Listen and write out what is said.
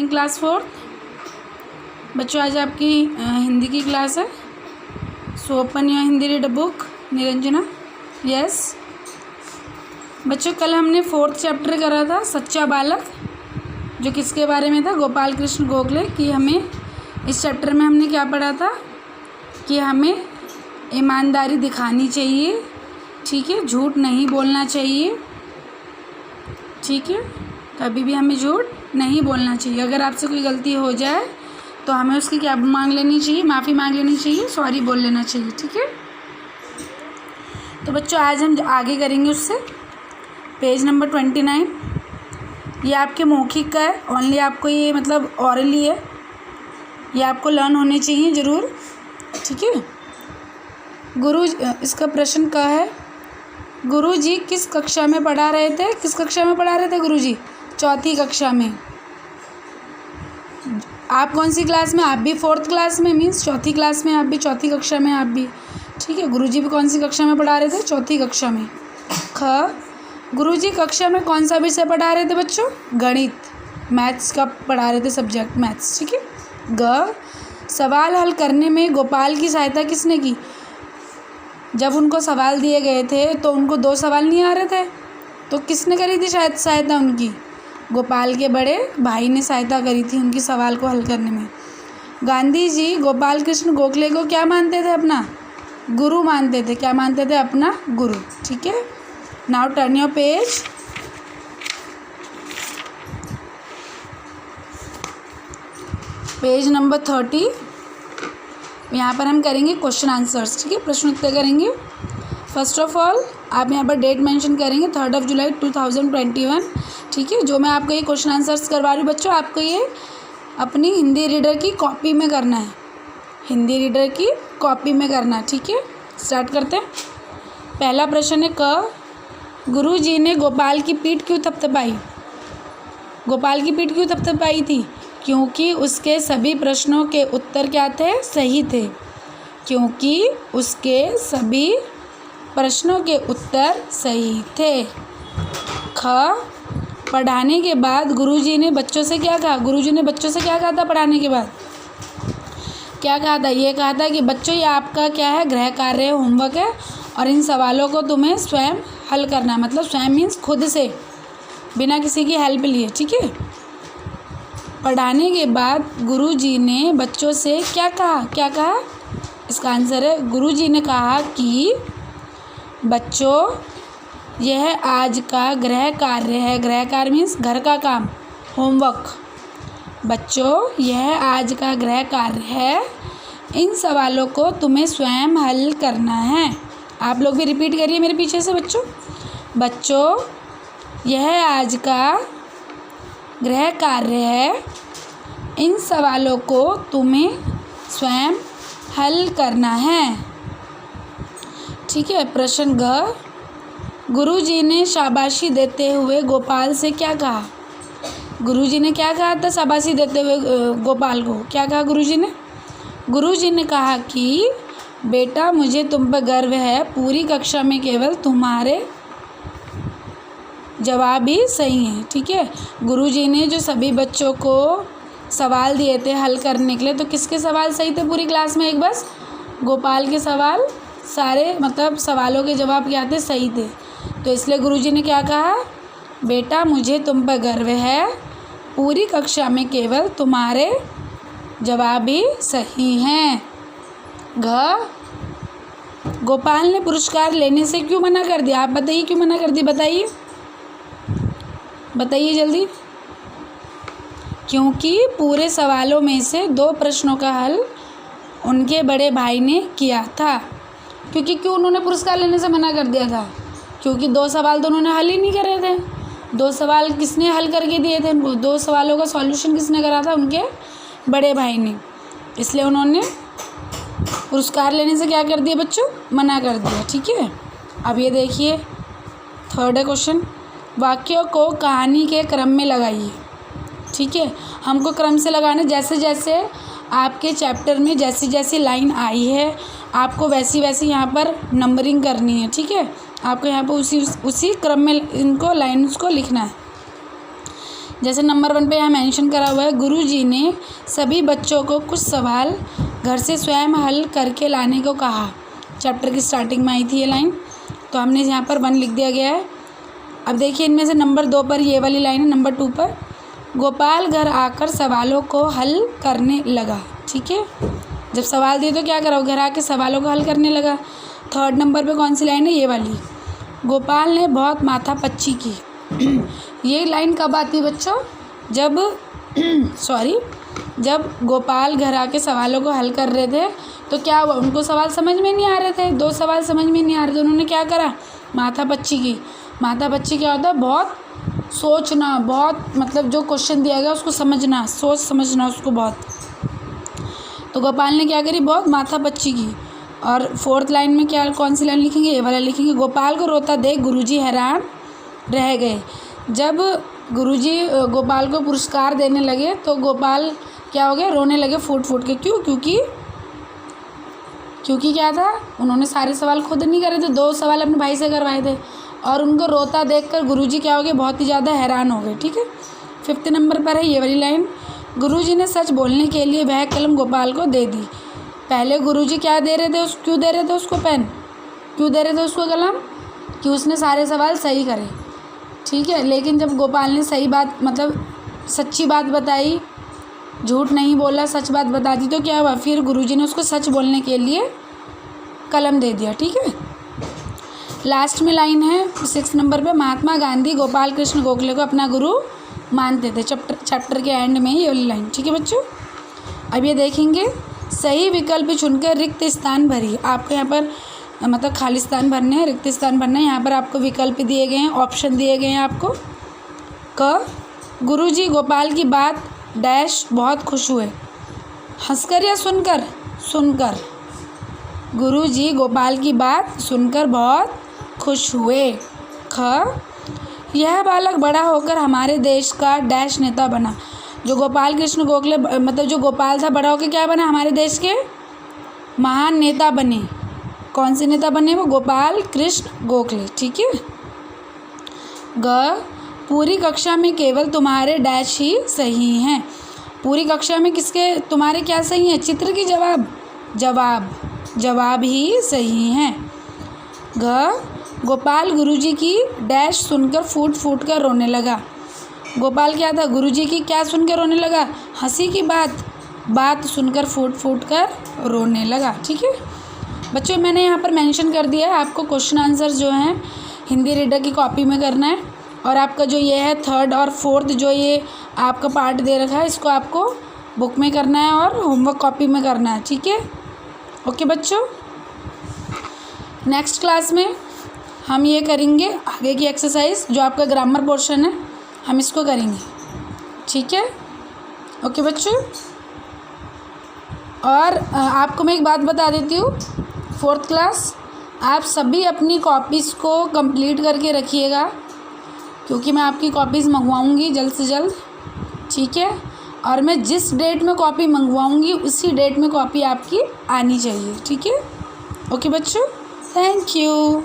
Morning class 4। बच्चों आज आपकी हिंदी की क्लास है। So open your Hindi read book Niranjana. Yes बच्चों, कल हमने 4th चैप्टर करा था सच्चा बालक, जो किसके बारे में था? गोपाल कृष्ण गोखले की। हमें इस चैप्टर में हमने क्या पढ़ा था कि हमें ईमानदारी दिखानी चाहिए, ठीक है, झूठ नहीं बोलना चाहिए, ठीक है, कभी भी हमें झूठ नहीं बोलना चाहिए। अगर आपसे कोई गलती हो जाए तो हमें उसकी क्या मांग लेनी चाहिए? माफ़ी मांग लेनी चाहिए, सॉरी बोल लेना चाहिए, ठीक है। तो बच्चों आज हम आगे करेंगे उससे। पेज नंबर 29 ये आपके मौखिक का है, ओनली आपको ये मतलब ऑरली है, ये आपको लर्न होने चाहिए ज़रूर, ठीक है। इसका प्रश्न क्या है? गुरुजी किस कक्षा में पढ़ा रहे थे? किस कक्षा में पढ़ा रहे थे गुरुजी? चौथी कक्षा में। आप कौन सी क्लास में? आप भी 4th क्लास में, मीन्स चौथी क्लास में, आप भी चौथी कक्षा में, आप भी, ठीक है। गुरुजी भी कौन सी कक्षा में पढ़ा रहे थे? चौथी कक्षा में। ख गुरुजी कक्षा में कौन सा विषय पढ़ा रहे थे बच्चों? गणित, मैथ्स का पढ़ा रहे थे, सब्जेक्ट मैथ्स, ठीक है। ग सवाल हल करने में गोपाल की सहायता किसने की? जब उनको सवाल दिए गए थे तो उनको 2 सवाल नहीं आ रहे थे, तो किसने करी थी शायद सहायता उनकी? गोपाल के बड़े भाई ने सहायता करी थी उनकी सवाल को हल करने में। गांधी जी गोपाल कृष्ण गोखले को क्या मानते थे? अपना गुरु मानते थे। क्या मानते थे? अपना गुरु, ठीक है। Now turn your page. Page number 30। यहाँ पर हम करेंगे क्वेश्चन आंसर्स, ठीक है, प्रश्न उत्तर करेंगे। फर्स्ट ऑफ ऑल आप यहाँ पर डेट मेंशन करेंगे 3 जुलाई 2021, ठीक है। जो मैं आपको ये क्वेश्चन आंसर्स करवा रही हूँ बच्चों, आपको ये अपनी हिंदी रीडर की कॉपी में करना है, हिंदी रीडर की कॉपी में करना है, ठीक है। स्टार्ट करते हैं। पहला प्रश्न है क गुरुजी ने गोपाल की पीठ क्यों थपथपाई? गोपाल की पीठ क्यों थपथपाई थी? क्योंकि उसके सभी प्रश्नों के उत्तर क्या थे? सही थे। क्योंकि उसके सभी प्रश्नों के उत्तर सही थे। ख पढ़ाने के बाद गुरुजी ने बच्चों से क्या कहा? गुरुजी ने बच्चों से क्या कहा था पढ़ाने के बाद? क्या कहा था? ये कहा था कि बच्चों ये आपका क्या है? गृह कार्य, होमवर्क है, और इन सवालों को तुम्हें स्वयं हल करना है। मतलब स्वयं मीन्स खुद से, बिना किसी की हेल्प लिए, ठीक है। पढ़ाने के बाद गुरुजी ने बच्चों से क्या कहा? क्या कहा? इसका आंसर है गुरुजी ने कहा कि बच्चों यह आज का गृह कार्य है। गृह कार्य मीन्स घर का काम, होमवर्क। बच्चों यह आज का गृह कार्य है, इन सवालों को तुम्हें स्वयं हल करना है। आप लोग भी रिपीट करिए मेरे पीछे से बच्चों। बच्चों यह आज का गृह कार्य है, इन सवालों को तुम्हें स्वयं हल करना है, ठीक है। प्रश्न ग गुरुजी ने शाबाशी देते हुए गोपाल से क्या कहा? गुरुजी ने क्या कहा था शाबाशी देते हुए गोपाल को? क्या कहा गुरुजी ने? गुरुजी ने कहा कि बेटा मुझे तुम पर गर्व है, पूरी कक्षा में केवल तुम्हारे जवाब ही सही हैं, ठीक है। गुरुजी ने जो सभी बच्चों को सवाल दिए थे हल करने के लिए, तो किसके सवाल सही थे पूरी क्लास में? एक बस गोपाल के सवाल, सारे मतलब सवालों के जवाब क्या थे? सही थे। तो इसलिए गुरुजी ने क्या कहा? बेटा मुझे तुम पर गर्व है, पूरी कक्षा में केवल तुम्हारे जवाब ही सही हैं। घ गोपाल ने पुरस्कार लेने से क्यों मना कर दिया? आप बताइए क्यों मना कर दी? बताइए, बताइए जल्दी। क्योंकि पूरे सवालों में से 2 प्रश्नों का हल उनके बड़े भाई ने किया था। क्योंकि क्यों उन्होंने पुरस्कार लेने से मना कर दिया था? क्योंकि 2 सवाल तो उन्होंने हल ही नहीं करे थे। 2 सवाल किसने हल करके दिए थे उनको? 2 सवालों का सॉल्यूशन किसने करा था? उनके बड़े भाई ने। इसलिए उन्होंने पुरस्कार लेने से क्या कर दिया बच्चों? मना कर दिया, ठीक है। अब ये देखिए 3rd क्वेश्चन, वाक्यों को कहानी के क्रम में लगाइए, ठीक है। हमको क्रम से लगाना, जैसे जैसे आपके चैप्टर में जैसी जैसी लाइन आई है आपको वैसी वैसी यहाँ पर नंबरिंग करनी है, ठीक है। आपको यहाँ पर उसी क्रम में इनको लाइन्स को लिखना है। जैसे नंबर 1 पे यहाँ मेंशन करा हुआ है, गुरुजी ने सभी बच्चों को कुछ सवाल घर से स्वयं हल करके लाने को कहा। चैप्टर की स्टार्टिंग में आई थी ये लाइन, तो हमने यहाँ पर 1 लिख दिया गया है। अब देखिए इनमें से नंबर 2 पर ये वाली लाइन है, नंबर 2 पर गोपाल घर आकर सवालों को हल करने लगा। ठीक है, जब सवाल दिए तो क्या करा, घर आके सवालों को हल करने लगा। 3rd नंबर पे कौन सी लाइन है, ये वाली, गोपाल ने बहुत माथापच्ची की। ये लाइन कब आती है बच्चों, जब गोपाल घर आके सवालों को हल कर रहे थे तो क्या हुआ, उनको सवाल समझ में नहीं आ रहे थे, 2 सवाल समझ में नहीं आ रहे थे, उन्होंने क्या करा, माथापच्ची की। माथापच्ची क्या होता है, बहुत सोचना, बहुत मतलब जो क्वेश्चन दिया गया उसको समझना, सोच समझना उसको बहुत। तो गोपाल ने क्या करी, बहुत माथापच्ची की। और 4th लाइन में क्या, कौन सी लाइन लिखेंगे, ये वाला लिखेंगे, गोपाल को रोता देख गुरुजी हैरान रह गए। जब गुरुजी गोपाल को पुरस्कार देने लगे तो गोपाल क्या हो गया, रोने लगे फूट फूट के। क्यों, क्योंकि क्या था, उन्होंने सारे सवाल खुद नहीं करे थे, 2 सवाल अपने भाई से करवाए थे, और उनको रोता देखकर गुरुजी क्या हो गए, बहुत ही ज़्यादा हैरान हो गए। ठीक है, 5th नंबर पर है ये वाली लाइन, गुरुजी ने सच बोलने के लिए वह कलम गोपाल को दे दी। पहले गुरुजी क्या दे रहे थे, क्यों दे रहे थे उसको पेन, क्यों दे रहे थे उसको कलम, कि उसने सारे सवाल सही करे। ठीक है, लेकिन जब गोपाल ने सही बात मतलब सच्ची बात बताई, झूठ नहीं बोला, सच बात बता दी, तो क्या हुआ, फिर गुरुजी ने उसको सच बोलने के लिए कलम दे दिया। ठीक है, लास्ट में लाइन है 6 नंबर पे, महात्मा गांधी गोपाल कृष्ण गोखले को अपना गुरु मानते थे। चैप्टर के एंड में ये वाली लाइन। ठीक है बच्चों, अब ये देखेंगे, सही विकल्प चुनकर रिक्त स्थान भरिए। आपको यहाँ पर मतलब खाली स्थान भरने हैं, रिक्त स्थान भरना है। यहाँ पर आपको विकल्प दिए गए हैं, ऑप्शन दिए गए हैं आपको। क, गुरुजी गोपाल की बात डैश बहुत खुश हुए, हंसकर या सुनकर, सुनकर, गुरुजी गोपाल की बात सुनकर बहुत खुश हुए। ख, यह बालक बड़ा होकर हमारे देश का डैश नेता बना। जो गोपाल कृष्ण गोखले मतलब जो गोपाल था, बड़ा होकर क्या बना, हमारे देश के महान नेता बने। कौन से नेता बने, वो गोपाल कृष्ण गोखले। ठीक है। ग, पूरी कक्षा में केवल तुम्हारे डैश ही सही हैं। पूरी कक्षा में किसके, तुम्हारे क्या सही हैं, चित्र की जवाब ही सही हैं। घ, गोपाल गुरुजी की डैश सुनकर फूट फूट कर रोने लगा। गोपाल क्या था, गुरुजी की क्या सुनकर रोने लगा, हंसी की बात सुनकर फूट फूट कर रोने लगा। ठीक है बच्चों, मैंने यहाँ पर मेंशन कर दिया है, आपको क्वेश्चन आंसर जो हैं हिंदी रीडर की कॉपी में करना है, और आपका जो ये है 3rd और 4th जो ये आपका पार्ट दे रखा है, इसको आपको बुक में करना है और होमवर्क कॉपी में करना है। ठीक है, ओके बच्चों, नेक्स्ट क्लास में हम ये करेंगे आगे की एक्सरसाइज, जो आपका ग्रामर पोर्शन है हम इसको करेंगे। ठीक है, ओके बच्चों। और आपको मैं एक बात बता देती हूँ, 4th क्लास आप सभी अपनी कॉपीज़ को कंप्लीट करके रखिएगा, क्योंकि मैं आपकी कॉपीज़ मंगवाऊँगी जल्द से जल्द। ठीक है, और मैं जिस डेट में कॉपी मंगवाऊँगी उसी डेट में कॉपी आपकी आनी चाहिए। ठीक है, ओके बच्चों, थैंक यू।